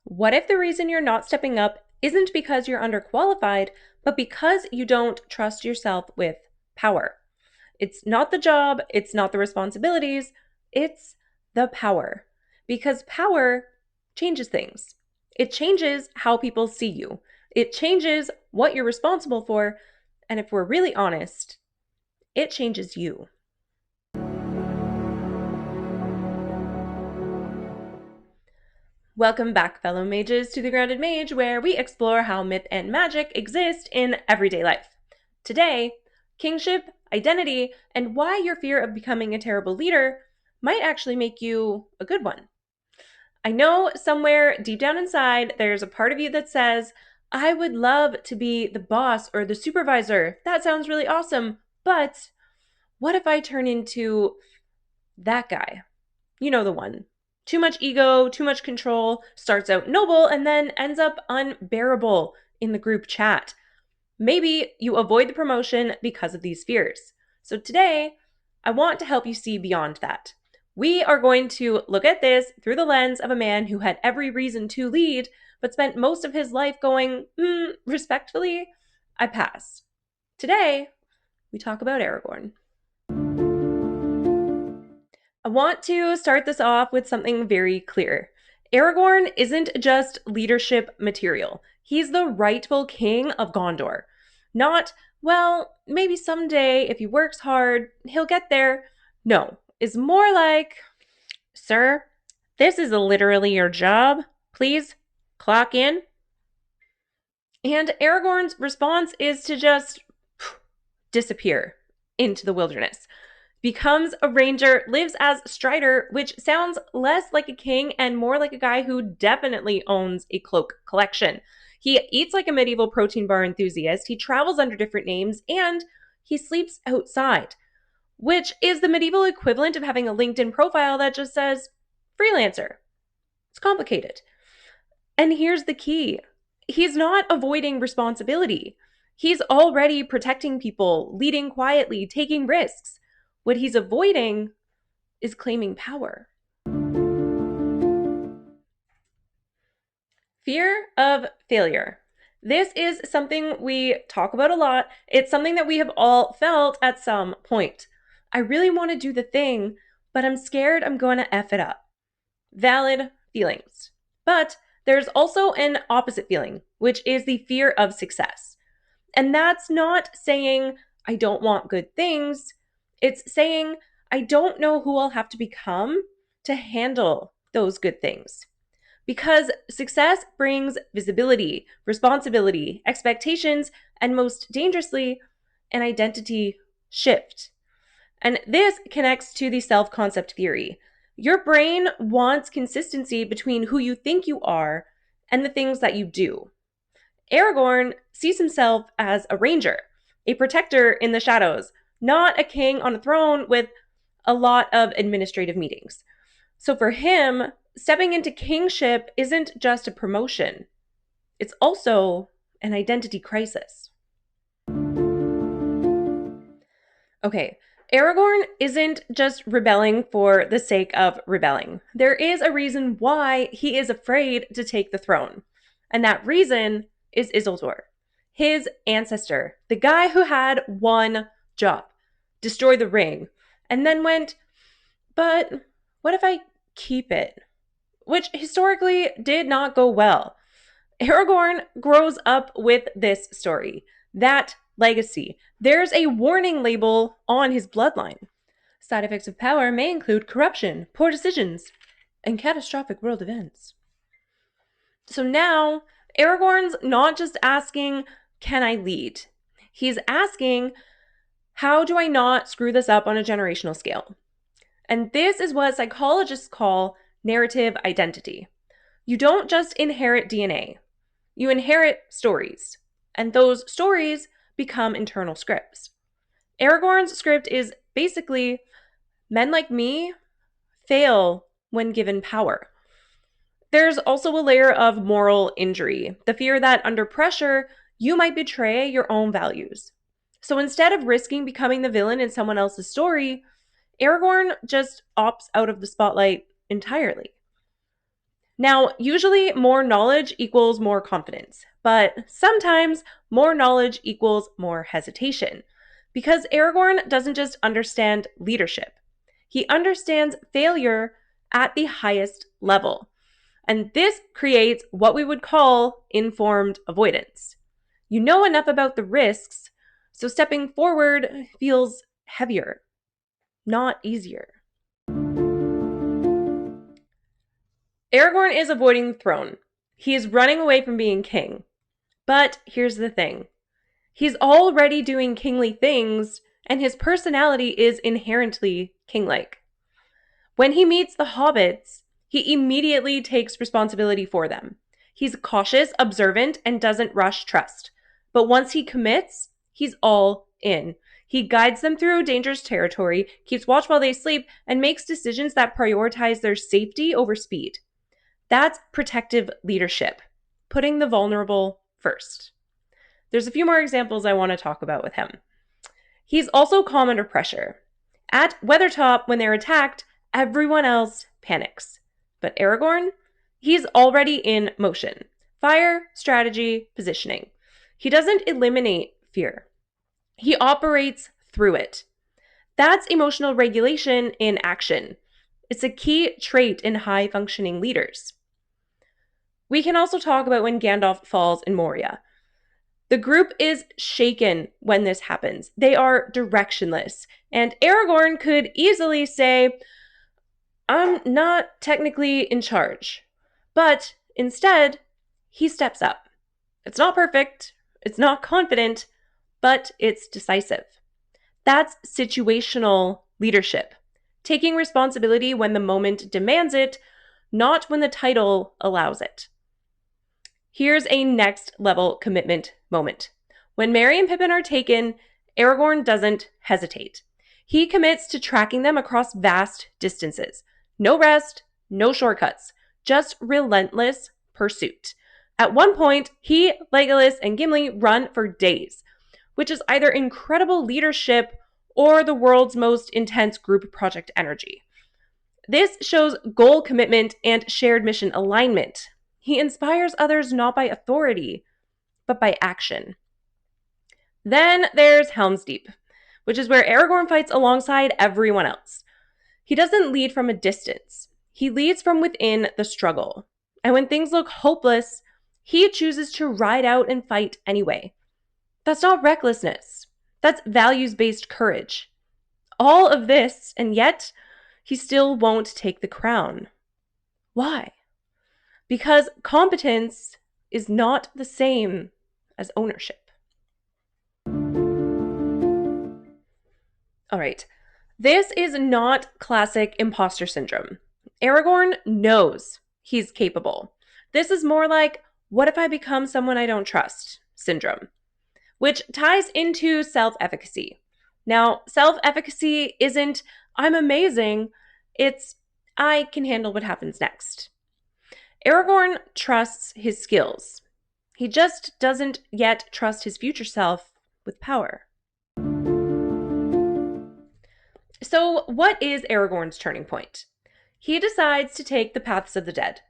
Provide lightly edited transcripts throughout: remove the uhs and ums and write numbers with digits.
What if the reason you're not stepping up isn't because you're underqualified, but because you don't trust yourself with power? It's not the job, it's not the responsibilities, it's the power. Because power changes things. It changes how people see you, it changes what you're responsible for, and if we're really honest, it changes you. Welcome back, fellow mages, to the Grounded Mage, where we explore how myth and magic exist in everyday life. Today, kingship, identity, and why your fear of becoming a terrible leader might actually make you a good one. I know somewhere deep down inside, there's a part of you that says, I would love to be the boss or the supervisor. That sounds really awesome. But what if I turn into that guy? You know the one. Too much ego, too much control, starts out noble and then ends up unbearable in the group chat. Maybe you avoid the promotion because of these fears. So today, I want to help you see beyond that. We are going to look at this through the lens of a man who had every reason to lead, but spent most of his life going, respectfully, I pass. Today, we talk about Aragorn. I want to start this off with something very clear. Aragorn isn't just leadership material. He's the rightful king of Gondor. Not, well, maybe someday if he works hard, he'll get there. No, is more like, sir, this is literally your job. Please clock in. And Aragorn's response is to just disappear into the wilderness. Becomes a ranger, lives as Strider, which sounds less like a king and more like a guy who definitely owns a cloak collection. He eats like a medieval protein bar enthusiast, he travels under different names, and he sleeps outside, which is the medieval equivalent of having a LinkedIn profile that just says freelancer. It's complicated. And here's the key. He's not avoiding responsibility. He's already protecting people, leading quietly, taking risks. What he's avoiding is claiming power. Fear of failure. This is something we talk about a lot. It's something that we have all felt at some point. I really want to do the thing, but I'm scared I'm going to F it up. Valid feelings. But there's also an opposite feeling, which is the fear of success. And that's not saying I don't want good things. It's saying I don't know who I'll have to become to handle those good things. Because success brings visibility, responsibility, expectations, and most dangerously, an identity shift. And this connects to the self concept theory. Your brain wants consistency between who you think you are and the things that you do. Aragorn sees himself as a ranger, a protector in the shadows, not a king on a throne with a lot of administrative meetings. So for him, stepping into kingship isn't just a promotion, it's also an identity crisis. Okay, Aragorn isn't just rebelling for the sake of rebelling. There is a reason why he is afraid to take the throne. And that reason is Isildur, his ancestor, the guy who had one job, destroy the ring, and then went, but what if I keep it? Which historically did not go well. Aragorn grows up with this story, that legacy. There's a warning label on his bloodline. Side effects of power may include corruption, poor decisions, and catastrophic world events. So now, Aragorn's not just asking, can I lead? He's asking, how do I not screw this up on a generational scale? And this is what psychologists call narrative identity. You don't just inherit DNA, you inherit stories, and those stories become internal scripts. Aragorn's script is basically men like me fail when given power. There's also a layer of moral injury, the fear that under pressure, you might betray your own values. So instead of risking becoming the villain in someone else's story, Aragorn just opts out of the spotlight entirely. Now, usually more knowledge equals more confidence, but sometimes more knowledge equals more hesitation. Because Aragorn doesn't just understand leadership, he understands failure at the highest level. And this creates what we would call informed avoidance. You know enough about the risks, so stepping forward feels heavier, not easier. Aragorn is avoiding the throne. He is running away from being king. But here's the thing. He's already doing kingly things, and his personality is inherently king-like. When he meets the hobbits, he immediately takes responsibility for them. He's cautious, observant, and doesn't rush trust. But once he commits, he's all in. He guides them through dangerous territory, keeps watch while they sleep, and makes decisions that prioritize their safety over speed. That's protective leadership, putting the vulnerable first. There's a few more examples I want to talk about with him. He's also calm under pressure. At Weathertop, when they're attacked, everyone else panics. But Aragorn, he's already in motion. Fire, strategy, positioning. He doesn't eliminate fear. He operates through it. That's emotional regulation in action. It's a key trait in high-functioning leaders. We can also talk about when Gandalf falls in Moria. The group is shaken when this happens. They are directionless. And Aragorn could easily say, I'm not technically in charge. But instead, he steps up. It's not perfect, it's not confident, but it's decisive. That's situational leadership, taking responsibility when the moment demands it, not when the title allows it. Here's a next level commitment moment. When Merry and Pippin are taken, Aragorn doesn't hesitate. He commits to tracking them across vast distances. No rest, no shortcuts, just relentless pursuit. At one point, he, Legolas, and Gimli run for days, which is either incredible leadership or the world's most intense group project energy. This shows goal commitment and shared mission alignment. He inspires others not by authority, but by action. Then there's Helm's Deep, which is where Aragorn fights alongside everyone else. He doesn't lead from a distance. He leads from within the struggle. And when things look hopeless, he chooses to ride out and fight anyway. That's not recklessness. That's values-based courage. All of this, and yet, he still won't take the crown. Why? Because competence is not the same as ownership. All right, this is not classic imposter syndrome. Aragorn knows he's capable. This is more like, what if I become someone I don't trust syndrome, which ties into self-efficacy. Now, self-efficacy isn't, I'm amazing, it's, I can handle what happens next. Aragorn trusts his skills. He just doesn't yet trust his future self with power. So, what is Aragorn's turning point? He decides to take the paths of the dead,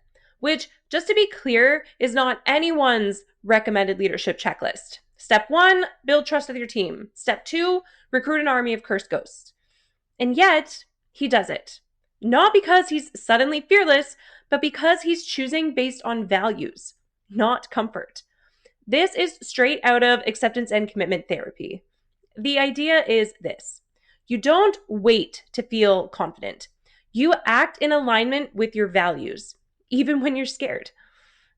which, just to be clear, is not anyone's recommended leadership checklist. Step 1, build trust with your team. Step 2, recruit an army of cursed ghosts. And yet, he does it. Not because he's suddenly fearless, but because he's choosing based on values, not comfort. This is straight out of acceptance and commitment therapy. The idea is this. You don't wait to feel confident. You act in alignment with your values, even when you're scared.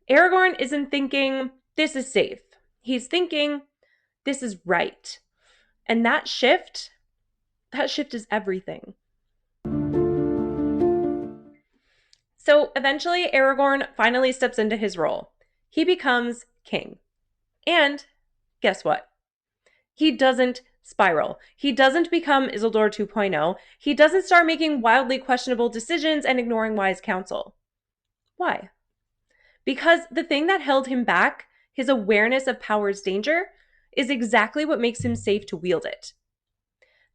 Aragorn isn't thinking, this is safe. He's thinking, this is right. And that shift is everything. So eventually, Aragorn finally steps into his role. He becomes king. And guess what? He doesn't spiral. He doesn't become Isildur 2.0. He doesn't start making wildly questionable decisions and ignoring wise counsel. Why? Because the thing that held him back, his awareness of power's danger, is exactly what makes him safe to wield it.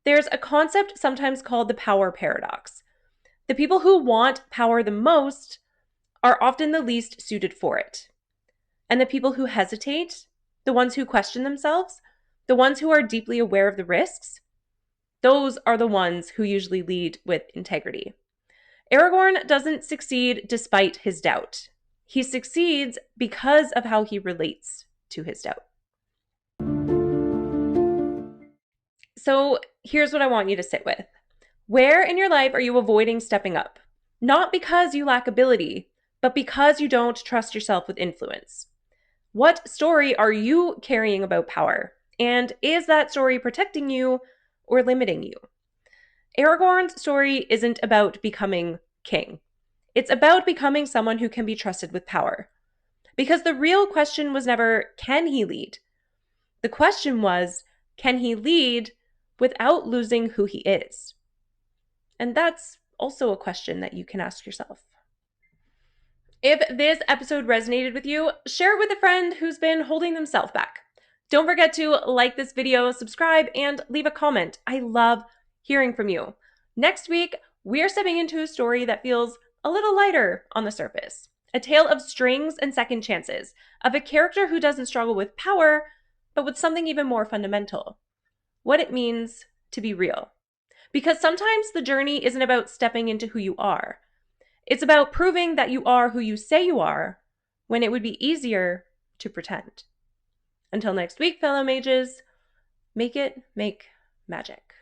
There's a concept sometimes called the power paradox. The people who want power the most are often the least suited for it. And the people who hesitate, the ones who question themselves, the ones who are deeply aware of the risks, those are the ones who usually lead with integrity. Aragorn doesn't succeed despite his doubt. He succeeds because of how he relates to his doubt. So here's what I want you to sit with. Where in your life are you avoiding stepping up? Not because you lack ability, but because you don't trust yourself with influence. What story are you carrying about power? And is that story protecting you or limiting you? Aragorn's story isn't about becoming king. It's about becoming someone who can be trusted with power. Because the real question was never, can he lead? The question was, can he lead without losing who he is? And that's also a question that you can ask yourself. If this episode resonated with you, share it with a friend who's been holding themselves back. Don't forget to like this video, subscribe, and leave a comment. I love hearing from you. Next week, we're stepping into a story that feels a little lighter on the surface. A tale of strings and second chances, of a character who doesn't struggle with power, but with something even more fundamental. What it means to be real. Because sometimes the journey isn't about stepping into who you are. It's about proving that you are who you say you are when it would be easier to pretend. Until next week, fellow mages, make it make magic.